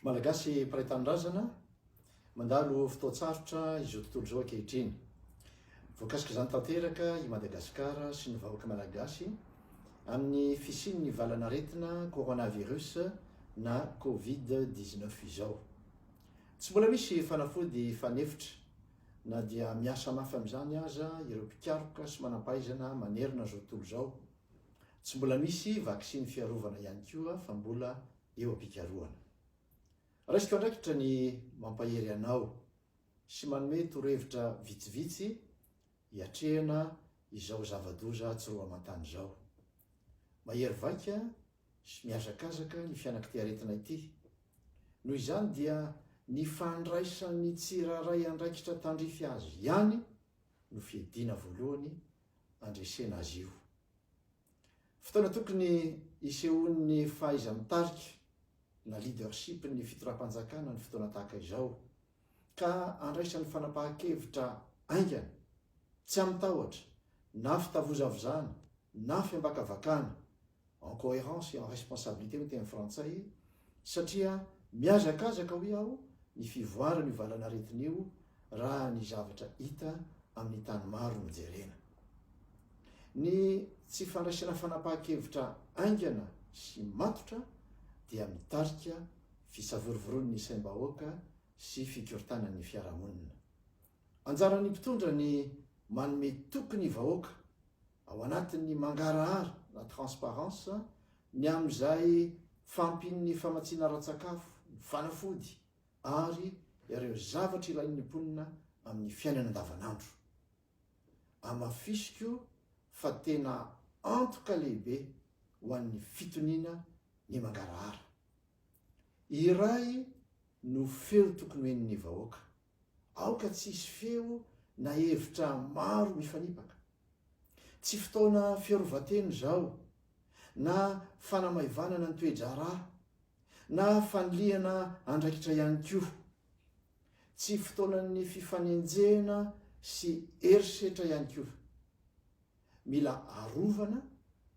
Malagasy mparay-tanindrazana mandalo fotoatsarotra izy tontolo zao ankehitriny. Voakasika izany tanteraka i Madagasikara sy ny vahoaka malagasy amin'ny fisian'ny valanaretina coronavirus na Covid-19 izao. Tsy mbola misy fanafody fanefitra na dia miasa mafy amin'izany aza ireo mpikaroka sy manam-pahaizana manerina zao tontolo zao. Tsy mbola misy vaksiny fiarovana ihany koa fa mbola eo am-pikarohana. Raisiko andraikitra ny mampahery anao sy manome torohevitra vitsivitsy hiatrehana izao zava-doza tsoroa amantany zao. Mahery vaika sy miazakazaka ny fianakitiaretina ity. Noho izany dia ny fandraisan'ny tsiraray andraikitra tandrify azy ihany no fiedina voalohany andresena azy io. Fotoana tokony isehoan'ny fahaiza mitarika na leadership ny fitoram-panjakana ny fotoana tahaka izao, ka andraisan'ny fanapahan-kevitra aingana, tsy amitahotra, na fitavozavozana, na fiambakavakana, en cohérence et en responsabilité no teny frantsay, satria miazakazaka ho iaho ny fivoarany valanaretina io raha ny zavatra hita amin'ny tany maro no jerena. Ny tsy fandraisana fanapahan-kevitra aingana sy matotra dia mitarika fisavorovoron'ny saim-bahoaka sy fikorontanan'ny fiarahamonina. Anjaran'ny mpitondra ny manome toky ny vahoaka ao anatin'ny mangarahara na transparence ny amin'izay fampin'ny famatsiana ara-tsakafo, ny fanafody ary ireo zavatra ilain'ny mponina amin'ny fiainana andavanandro. Amafisiko fa tena antoka lehibe ho an'ny fitoniana ny mangarahara. Iray no feo tokony hoen'ny vahoaka. Aoka tsisy feo na hevitra maro mifanipaka. Tsy fotoana fiarovateny zao, na fanamaivanana ny toe-draharaha, na fanliana andraikitra ihany koa. Tsy fotoanan'ny fifanenjena sy erisetra ihany koa. Mila arovana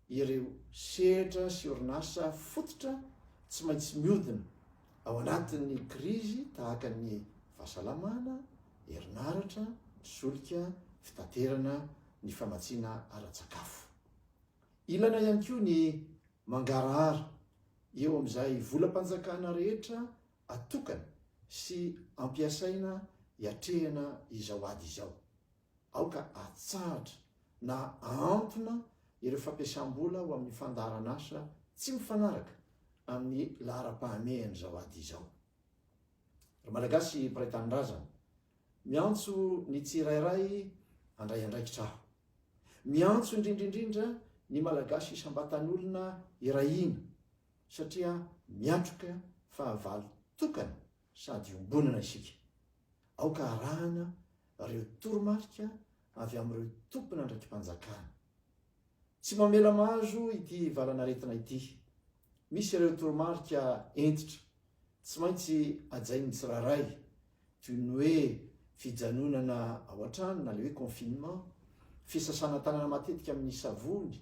ireo sehatra sy orinasa fototra tsy maintsy mihodina ao anatin'ny krizy tahaka ny fahasalamana, herinaratra, solika, fitaterana, ny famatsiana ara-tsakafo. Ilaina ihany koa ny mangarahara eo amin'izay volam-panjakana rehetra atokana sy ampiasaina hiatrehana izao ady izao. Aoka atsahatra na aantona ireo fampiasam-bola ho amin'ny fandaharana asa tsy mifanaraka amin'ny lahara-pahamehany izao ady izao. Malagasy mparay tanindrazana, miantso ny tsirairay handray andraikitra aho. Miantso indrindraindrindra ny malagasy isam-batan'olona irahina, satria miatroka fahavalo tokana sady ombonana isika. Aoka arahana ireo toromarika avy amin'ireo tompona ndraiky mpanjakana. Tsy mamela mahazo ity valanaretina ity. Misy ireo toromarika entitra, tsy maintsy ajain'ny tsiraray, toy ny hoe fijanonana ao an-trano na le hoe confinement, fisasana tanana matetika amin'ny savony,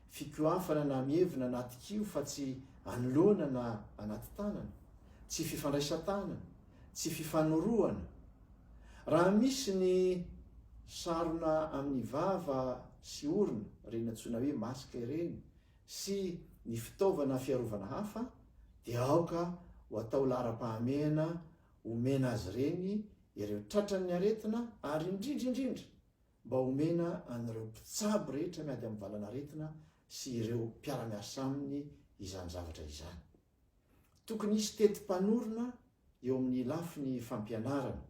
fikoafana na mievina anaty kio fa tsy anoloana na anaty tanana, tsy fifandraisan-tanana, tsy fifanoroana. Raha misy ny sarona amin'ny vava sy orona, reny antsoina hoe masque ireny, sy ny fitaovana fiarovana hafa, dia aoka ho atao lahara-pahamehana omena azy reny ireo tratran'ny aretina ary indrindraindrindra mba omena an'ireo mpitsabo rehetra miady amin'ny valanaretina sy ireo mpiara-miasa aminy izany zavatra izany. Tokony hisy tetim-panorona eo amin'ny lafiny fampianarana,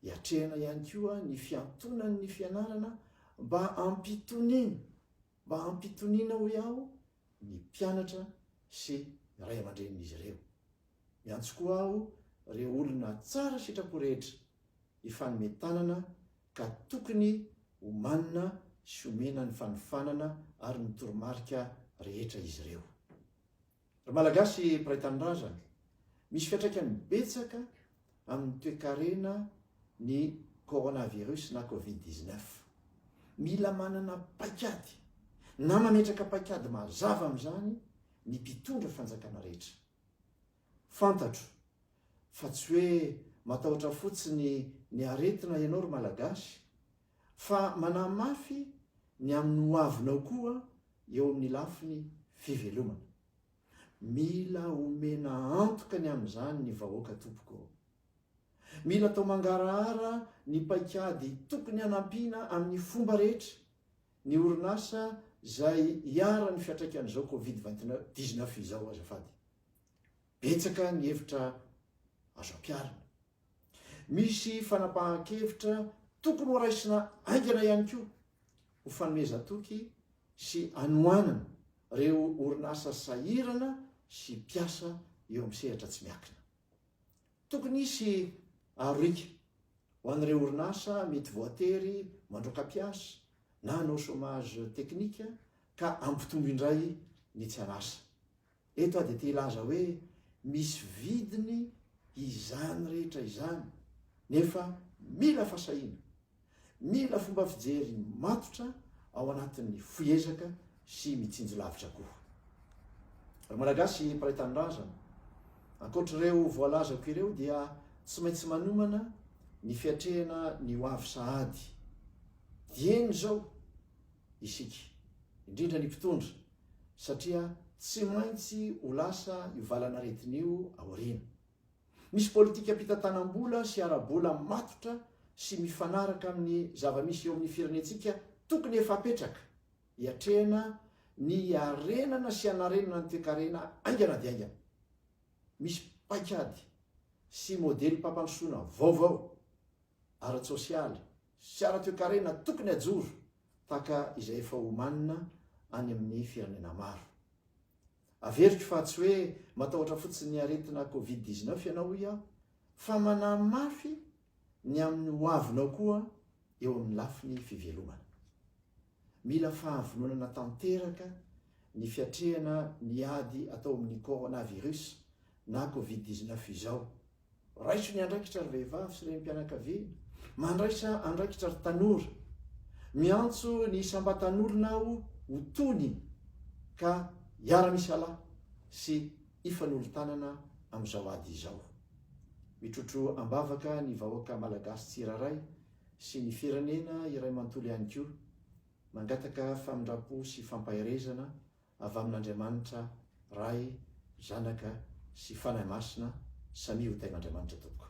hiatrehana ihany koa ny fiantonan'ny fianarana mba ampitoniana ho iaho ny mpianatra sy ray aman-dren'izy ireo. Miantso koa aho ireo olona tsara sitrapo rehetra ifanometanana ka tokony ho manina sy omena ny fanofanana ary ny toromarika rehetra izy ireo. Malagasy mparay tanindrazana, misy fiantraikany betsaka amin'ny toe-karena ny coronavirus na Covid-19. Mila manana paikady na mametraka paikady mazava amin'izany ny mpitondra fanjakana rehetra. Fantatro fa tsy hoe matahotra fotsiny ny aretina ianao ry malagasy, fa manamafy ny amin'ny hoavinao koa eo amin'ny lafiny fivelomana. Mila omena antoka ny amin'izany ny vahoaka tompoko. Mila atao mangarahara ny paikady tokony hanampiana amin'ny fomba rehetra ny orinasa izay hiara ny fiantraikan'izao Covid-19 izao azafady. Betsaka ny hevitra azo ampiarina. Misy fanapahan-kevitra tokony ho raisina aingana ihany koa ho fanomezan-toky sy anohanana ireo orinasa sahirana sy mpiasa eo amin'ny sehatra tsy miakina. Tokony hisy arika ho an'ireo orinasa mety voatery mandroaka mpiasa na hanao chômage teknika ka ampitombo indray ny tsy anasa. Eto dia te hilaza hoe misy vidiny izany rehetra izany, nefa mila fasahiana, mila fomba fijery matotra ao anatin'ny fiezaka sy mitsinjo lavitra koa. Malagasy mpiray tanindrazana, ankoatr'ireo voalazako ireo dia tsy maintsy manomana ny fiatrehana ny hoavy sahady. Dieny zao isika, indrindra ny mpitondra, satria tsy maintsy ho lasa io valanaretin'io aoriana. Misy politika ampitantanam-bola sy ara-bola matotra sy mifanaraka amin'ny zava-misy eo amin'ny firenentsika tokony efa apetraka hiatrehana ny arenana sy anarenana ny toekarena aingana dia aingana. Misy paikady sy modely mpampandrosoana vaovao ara-tsosialy sy ara-toekarena tokony ajoro tahaka izay efa homanina any amin'ny firenena maro. Averiko fa tsy hoe matahotra fotsiny ny aretina Covid-19 ianao ia, fa manamafy ny amin'ny hoavinao koa eo amin'ny lafiny fivelomana. Mila fahavononana tanteraka ny fiatrehana ny ady atao amin'ny coronavirus na Covid-19 izao. Raiso ny andraikitra ry vehivavy sy renim-pianakaviana, mandraisa andraikitra ry tanora, miantso ny isam-batan'olona ho tony ka hiara-misy alahy sy ifanolo-tanana amin'izao ady izao. Mitrotro ambavaka ny vahoaka malagasy tsiraray sy ny firenena iray manontolo ihany koa, mangataka famindrapo sy fampahirezana avy amin'Andriamanitra Ray, Zanaka sy Fanahy Masina, samy ho tain'Andriamanitra tompoko.